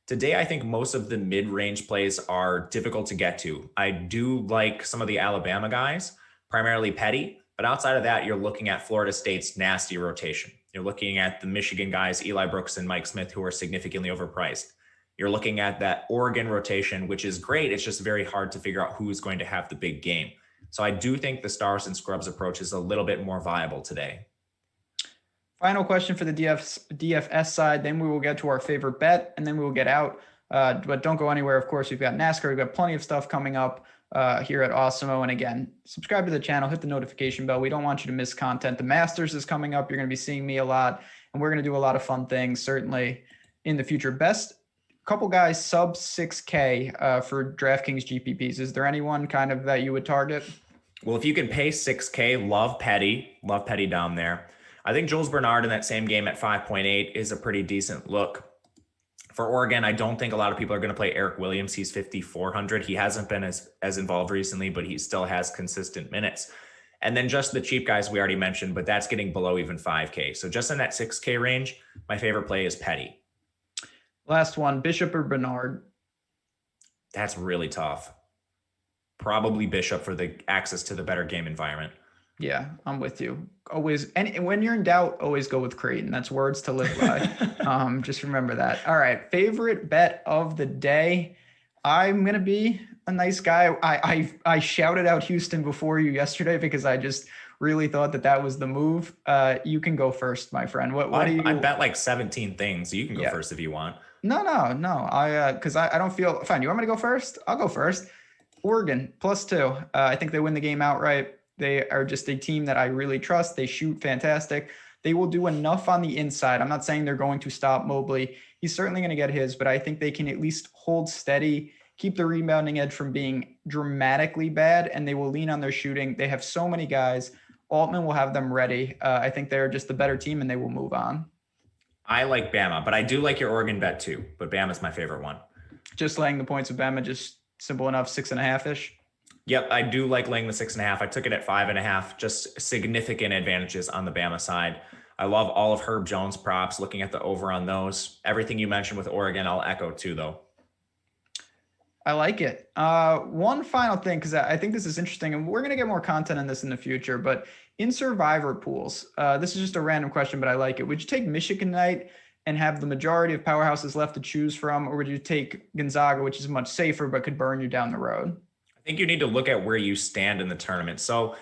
Today, I think most of the mid-range plays are difficult to get to. I do like some of the Alabama guys, primarily Petty, but outside of that, you're looking at Florida State's nasty rotation. You're looking at the Michigan guys, Eli Brooks and Mike Smith, who are significantly overpriced. You're looking at that Oregon rotation, which is great. It's just very hard to figure out who's going to have the big game. So I do think the stars and scrubs approach is a little bit more viable today. Final question for the DFS side. Then we will get to our favorite bet, and then we will get out. But don't go anywhere. Of course, we've got NASCAR. We've got plenty of stuff coming up here at Awesemo. And again, subscribe to the channel, hit the notification bell. We don't want you to miss content. The Masters is coming up. You're going to be seeing me a lot, and we're going to do a lot of fun things, certainly in the future. Best couple guys sub 6K for DraftKings GPPs. Is there anyone kind of that you would target? Well, if you can pay 6K, love Petty down there. I think Jules Bernard in that same game at 5.8 is a pretty decent look. For Oregon, I don't think a lot of people are going to play Eric Williams. He's 5,400. He hasn't been as involved recently, but he still has consistent minutes. And then just the cheap guys we already mentioned, but that's getting below even 5K. So just in that 6K range, my favorite play is Petty. Last one, Bishop or Bernard? That's really tough. Probably Bishop for the access to the better game environment. Yeah, I'm with you. Always, and when you're in doubt, always go with Creighton. That's words to live by. Just remember that. All right, favorite bet of the day. I'm gonna be a nice guy. I shouted out Houston before you yesterday because I just really thought that was the move. You can go first, my friend. What do you? I bet like 17 things. So you can go first if you want. No. Because I don't feel fine. You want me to go first? I'll go first. Oregon +2. I think they win the game outright. They are just a team that I really trust. They shoot fantastic. They will do enough on the inside. I'm not saying they're going to stop Mobley. He's certainly going to get his, but I think they can at least hold steady, keep the rebounding edge from being dramatically bad, and they will lean on their shooting. They have so many guys. Altman will have them ready. I think they're just the better team, and they will move on. I like Bama, but I do like your Oregon bet too. But Bama's my favorite one. Just laying the points with Bama, just simple enough, 6.5-ish. Yep, I do like laying the 6.5. I took it at 5.5. Just significant advantages on the Bama side. I love all of Herb Jones props. Looking at the over on those, everything you mentioned with Oregon, I'll echo too, though. I like it. One final thing, because I think this is interesting, and we're going to get more content on this in the future. But in survivor pools, this is just a random question, but I like it. Would you take Michigan tonight and have the majority of powerhouses left to choose from, or would you take Gonzaga, which is much safer but could burn you down the road? I think you need to look at where you stand in the tournament. So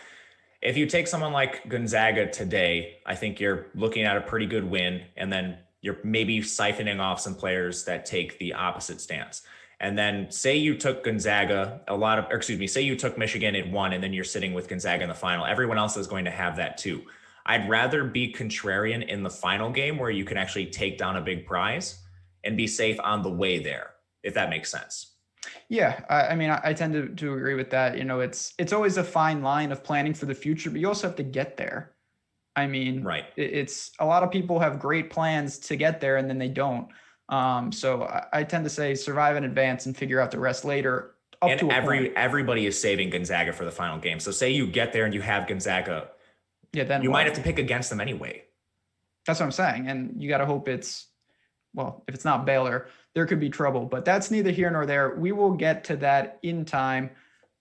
if you take someone like Gonzaga today, I think you're looking at a pretty good win, and then you're maybe siphoning off some players that take the opposite stance. And then say you took Gonzaga, say you took Michigan at 1, and then you're sitting with Gonzaga in the final. Everyone else is going to have that too. I'd rather be contrarian in the final game where you can actually take down a big prize and be safe on the way there, if that makes sense. Yeah, I mean, I tend to agree with that. It's always a fine line of planning for the future, but you also have to get there. I mean, right. It's a lot of people have great plans to get there and then they don't. So I tend to say survive in advance and figure out the rest later. And everybody is saving Gonzaga for the final game. So say you get there and you have Gonzaga, then you might have to pick against them anyway. That's what I'm saying. And you got to hope if it's not Baylor, there could be trouble, but that's neither here nor there. We will get to that in time.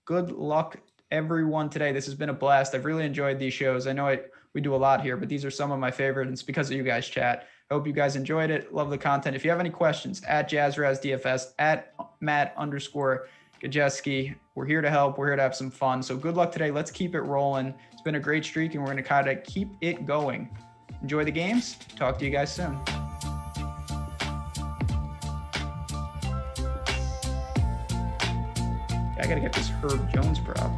Good luck, everyone, today. This has been a blast. I've really enjoyed these shows. I know we do a lot here, but these are some of my favorites. It's because of you guys, chat. I hope you guys enjoyed it. Love the content. If you have any questions, at JazzRazDFS, at Matt_Gajewski. We're here to help. We're here to have some fun. So good luck today. Let's keep it rolling. It's been a great streak, and we're going to kind of keep it going. Enjoy the games. Talk to you guys soon. I got to get this Herb Jones prop.